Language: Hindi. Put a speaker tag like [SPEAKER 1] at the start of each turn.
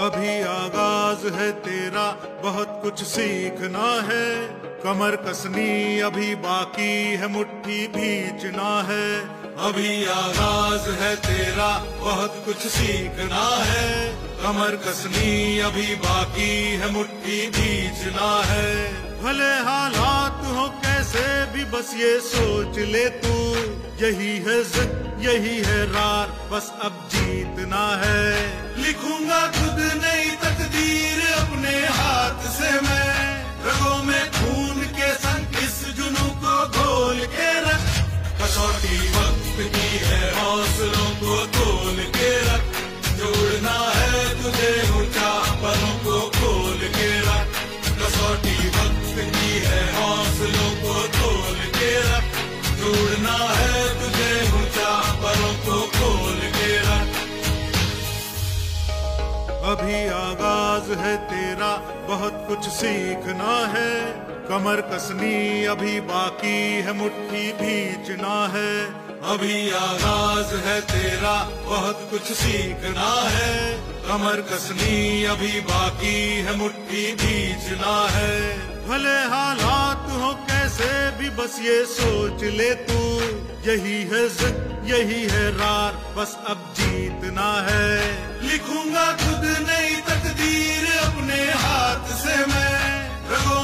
[SPEAKER 1] अभी आगाज है तेरा, बहुत कुछ सीखना है। कमर कसनी अभी बाकी है, मुट्ठी भींचना है। अभी आगाज है तेरा, बहुत कुछ सीखना है। कमर कसनी अभी बाकी है, मुट्ठी भींचना है। भले हालात हो कैसे भी बस ये सोच ले तू, यही है जिद यही है रार, बस अब जीतना है। लिखूंगा खुद नई तकदीर अपने हाथ से मैं, रगों में खून के संग इस जुनू को घोल के रख। कसौटी वक्त की है, हौसलों को तोल के रख। जोड़ना है तुझे ऊंचा, पलों को खोल के रख। कसौटी वक्त की है, हौसलों को तोल के रख। जोड़ना है तुझे ऊंचा, पलों को खोल के रख। अभी आगाज है तेरा, बहुत कुछ सीखना है। कमर कसनी अभी बाकी है, मुट्ठी भींचना है। अभी आगाज है तेरा, बहुत कुछ सीखना है। कमर कसनी अभी बाकी है, मुट्ठी भींचना है। भले हालात हो कैसे भी बस ये सोच ले तू, यही है जिद यही है रार, बस अब जीतना है। लिखूंगा खुद नई तकदीर अपने हाथ से मैं, रगों